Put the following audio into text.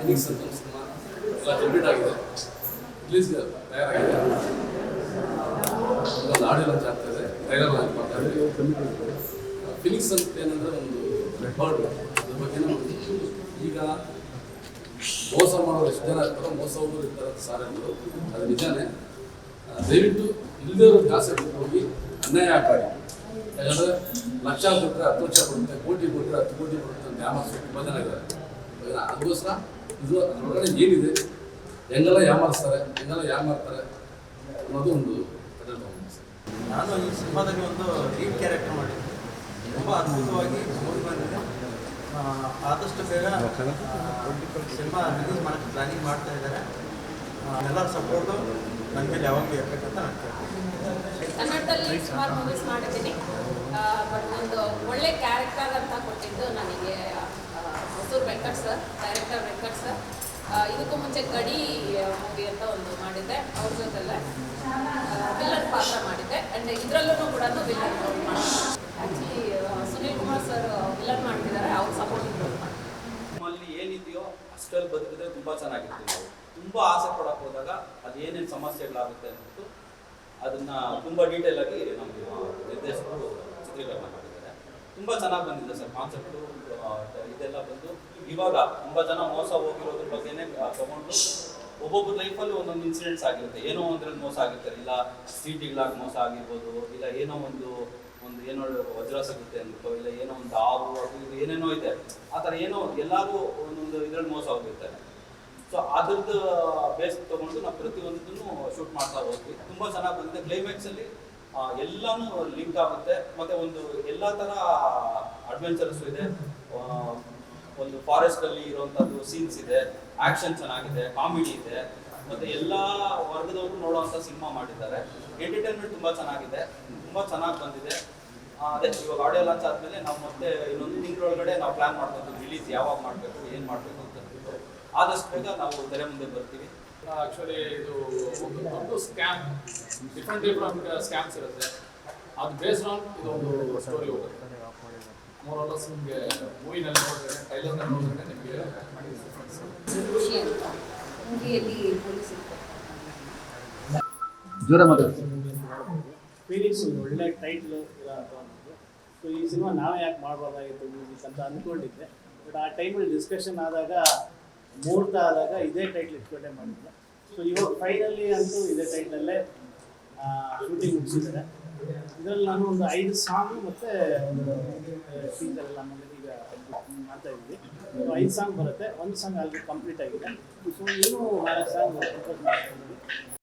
Phoenix ಅಂತ cinema ಎಲ್ಲ complete ಆಗಿದೆ, ರಿಲೀಸ್ ತಯಾರಾಗಿದೆ. ಒಂದು ಆಡಿಯೋ ಲಾಂಚ್ ಆಗ್ತಾ ಇದೆ, ಟ್ರೈಲರ್ ಲಾಂಚ್ ಮಾಡ್ತಾ ಇದ್ದೀವಿ. ಫಿನಿಕ್ಸ್ ಅಂತ ಏನಂದರೆ ಒಂದು ಬರ್ಡ್, ಅದ್ರ ಬಗ್ಗೆ ಈಗ ಮೋಸ ಮಾಡೋರು ಎಷ್ಟು ಜನ ಇರ್ತಾರೋ ಮೋಸ ಹೋಗೋರು ಇರ್ತಾರೆ ಸಾರಗಳು, ಅದು ನಿಜಾನೇ. ದಯವಿಟ್ಟು ಇಲ್ಲದವರು ಕಾಸು ಹೋಗಿ ಅನ್ಯಾಯ ಆಗ್ತಾರೆ. ಯಾಕಂದರೆ ಲಕ್ಷ ಕೊಟ್ಟರೆ 10 ಲಕ್ಷ ಕೊಡುತ್ತೆ, ಕೋಟಿ ಕೊಟ್ಟರೆ 10 ಕೋಟಿ ಕೊಡುತ್ತೆ ಅಂತ ಯಾಮಾರಿಸೋ ತುಂಬ ಜನ ಇದ್ದಾರೆ. ಅದಕ್ಕೋಸ್ಕರ ಇದು ಅದರೊಳಗಡೆ ಏನಿದೆ, ಹೆಂಗೆಲ್ಲ ಯಾಮಾರಿಸ್ತಾರೆ, ಹೆಂಗೆಲ್ಲ ಯಾಮಾರ್ತಾರೆ ಅನ್ನೋದು ಒಂದು ಕಥೆ. ನಾನು ಈ ಸಿನಿಮಾದಲ್ಲಿ ಒಂದು ಲೀಡ್ ಕ್ಯಾರೆಕ್ಟರ್ ಮಾಡಿದ್ದೆ, ತುಂಬ ಅದ್ಭುತವಾಗಿ ಮೂಡಿ ಬಂದಿದೆ. ಆದಷ್ಟು ಬೇಗ ಸಿನಿಮಾ ರಿಲೀಸ್ ಮಾಡೋಕ್ಕೆ ಪ್ಲ್ಯಾನಿಂಗ್ ಮಾಡ್ತಾ ಇದ್ದಾರೆ. ಎಲ್ಲರ ಸಪೋರ್ಟು ನನ್ನ ಮೇಲೆ ಯಾವಾಗಲೂ ಇರಬೇಕಂತ ನಾನು ಕೇಳ್ತೀನಿ. ಕನ್ನಡದಲ್ಲಿ ಸುಮಾರು ಮೂವೀಸ್ ಮಾಡಿದ್ದೀನಿ, ಬಟ್ ಒಂದು ಒಳ್ಳೆ ಕ್ಯಾರೆಕ್ಟರ್ ಅಂತ ಕೊಟ್ಟಿದ್ದು ನನಗೆ Hosur Venkat sir, director Venkat sir. ಇದಕ್ಕೂ ಮುಂಚೆ ಗಡಿ ಮೂವಿ ಅಂತ ಒಂದು ಮಾಡಿದ್ದೆ, ಅವ್ರ ಜೊತೆಲ್ಲೇ ವಿಲ್ಲನ್ ಪಾತ್ರ ಮಾಡಿದ್ದೆ. ಆ್ಯಂಡ್ ಇದರಲ್ಲೂ ಕೂಡ ವಿಲ್ಲನ್ ರೋಲ್ ಮಾಡಿದ್ದೆ. Actually Sunil Kumar sir villain ಮಾಡ್ತಿದ್ದಾರೆ, ಅವ್ರ ಸಪೋರ್ಟಿಂಗ್ ರೋಲ್ ಮಾಡಿ. ನಮ್ಮಲ್ಲಿ ಏನಿದೆಯೋ ಅಷ್ಟರಲ್ಲಿ ಬದುಕಿದ್ರೆ ತುಂಬ ಚೆನ್ನಾಗಿರ್ತೀವಿ. ನಾವು ತುಂಬ ಆಸೆ ಪಡೋಕೆ ಹೋದಾಗ ಅದು ಏನೇನು ಸಮಸ್ಯೆಗಳಾಗುತ್ತೆ ಅಂದ್ಬಿಟ್ಟು ಅದನ್ನು ತುಂಬ ಡೀಟೇಲ್ ಆಗಿ ನಮ್ಮ ನಿರ್ದೇಶಕರು ಚಿತ್ರೀಕರಣ ಮಾಡಿದ್ದಾರೆ. ತುಂಬ ಚೆನ್ನಾಗಿ ಬಂದಿದೆ ಸರ್ ಕಾನ್ಸೆಪ್ಟು. ಇದೆಲ್ಲ ಬಂದು ಇವಾಗ ತುಂಬ ಜನ ಮೋಸ ಹೋಗಿರೋದ್ರ ಬಗ್ಗೆನೇ ತಗೊಂಡು ಒಬ್ಬೊಬ್ಬರ ಲೈಫಲ್ಲಿ ಒಂದೊಂದು ಇನ್ಸಿಡೆಂಟ್ಸ್ ಆಗಿರುತ್ತೆ. ಏನೋ ಒಂದ್ರಲ್ಲಿ ಮೋಸ ಆಗಿರ್ತಾರೆ, ಇಲ್ಲ ಸೀಟಿಗಳಾಗಿ ಮೋಸ ಆಗಿರ್ಬೋದು, ಇಲ್ಲ ಏನೋ ಒಂದು ಏನೋ ವಜ್ರ ಸಿಗುತ್ತೆ ಅಂದ್ಬಿಟ್ಟು, ಇಲ್ಲ ಏನೋ ಒಂದು ಹಾವು ಅದು ಇದು ಏನೇನೋ ಇದೆ, ಆ ಥರ ಏನೋ ಎಲ್ಲರೂ ಒಂದೊಂದು ಇದರಲ್ಲಿ ಮೋಸ ಹೋಗಿರ್ತಾರೆ. ಸೊ ಅದ್ರದ್ದು ಬೇಸ್ ತೊಗೊಂಡು ನಾವು ಪ್ರತಿಯೊಂದನ್ನು ಶೂಟ್ ಮಾಡ್ತಾ ಹೋಗ್ತೀವಿ. ತುಂಬ ಚೆನ್ನಾಗಿ ಬಂದಿದೆ. ಕ್ಲೈಮ್ಯಾಕ್ಸಲ್ಲಿ ಎಲ್ಲನೂ ಲಿಂಕ್ ಆಗುತ್ತೆ, ಮತ್ತು ಒಂದು ಎಲ್ಲ ಥರ ಅಡ್ವೆಂಚರಸ್ಸು ಇದೆ. ಒಂದು ಫಾರೆಸ್ಟಲ್ಲಿ ಇರೋವಂಥದ್ದು ಸೀನ್ಸ್ ಇದೆ, ಆ್ಯಕ್ಷನ್ ಚೆನ್ನಾಗಿದೆ, ಕಾಮಿಡಿ ಇದೆ, ಮತ್ತು ಎಲ್ಲ ವರ್ಗದವರು ನೋಡೋವಂಥ ಸಿನಿಮಾ ಮಾಡಿದ್ದಾರೆ. ಎಂಟರ್ಟೈನ್ಮೆಂಟ್ ತುಂಬ ಚೆನ್ನಾಗಿದೆ, ತುಂಬ ಚೆನ್ನಾಗಿ ಬಂದಿದೆ. ಅದೇ ಇವಾಗ ಆಡಿಯೋ ಲಾಂಚ್ ಆದಮೇಲೆ ನಾವು ಮತ್ತೆ ಇನ್ನೊಂದು ತಿಂಗಳೊಳಗಡೆ ನಾವು ಪ್ಲ್ಯಾನ್ ಮಾಡ್ಕೊಂಡು ರಿಲೀಸ್ ಯಾವಾಗ ಮಾಡಬೇಕು, ಏನು ಮಾಡಬೇಕು ಅಂತ ಅಂದ್ಬಿಟ್ಟು ಆದಷ್ಟು ಬೇಗ ನಾವು ತೆರೆ ಮುಂದೆ ಬರ್ತೀವಿ. ಆ್ಯಕ್ಚುಲಿ ಇದು ಒಂದು ದೊಡ್ಡ ಸ್ಕ್ಯಾಮ್, ಡಿಫ್ರೆಂಟ್ ಸ್ಕ್ಯಾಮ್ಸ್ ಇರುತ್ತೆ. ಅದು ಬೇಸ್ಡ್ ಆನ್ ಇದೊಂದು ಸ್ಟೋರಿ ಹೋಗುತ್ತೆ. ಮೋರಲ್ಲಸ್ ನಿಮಗೆ ಮೂವಿನಲ್ಲಿ ನೋಡಿದ್ರೆ, ಟ್ರೈಲರ್ನಲ್ಲಿ ನೋಡಿದ್ರೆ ನಿಮಗೆ ಖುಷಿ ಅಂತ ಮೂವಿಯಲ್ಲಿ ಪೊಲೀಸ್ ಜೋರ ಮಾತಾಡ್ತೀನಿ. ಫೀಲಿಂಗ್ಸ್ ಒಳ್ಳೆ ಟೈಟ್ಲು ಇರೋಂಥದ್ದು. ಸೊ ಈ ಸಿನಿಮಾ ನಾವೇ ಯಾಕೆ ಮಾಡಬಾರ್ದಾಗಿತ್ತು ಮ್ಯೂಸಿಕ್ ಅಂತ ಅಂದ್ಕೊಂಡಿದ್ದೆ. ಬಟ್ ಆ ಟೈಮಲ್ಲಿ ಡಿಸ್ಕಷನ್ ಆದಾಗ, ಮುಹೂರ್ತ ಆದಾಗ ಇದೇ ಟೈಟ್ಲ್ ಇಟ್ಕೊಂಡೇ ಮಾಡಿದ್ದೆ. ಸೊ ಇವಾಗ ಫೈನಲಿ ಅಂತೂ ಇದೇ ಟೈಟ್ಲಲ್ಲೇ ಶೂಟಿಂಗ್ ಮುಗಿಸಿದ್ದಾರೆ. ಇದರಲ್ಲಿ ನಾನು ಒಂದು 5 ಸಾಂಗು ಮತ್ತು ಒಂದು ಟೀಸರೆಲ್ಲ ನಮ್ಮಲ್ಲಿ ಈಗ ಮಾಡ್ತಾ ಇದ್ವಿ. 5 ಸಾಂಗ್ ಬರುತ್ತೆ, 1 ಸಾಂಗ್ ಆಲ್ರೆಡಿ ಕಂಪ್ಲೀಟ್ ಆಗಿದೆ. ಸೊ ಇನ್ನೂ 4 ಸಾಂಗ್ ಕಂಪೋಸ್ ಮಾಡ್ತಾ ಇದ್ದೀವಿ.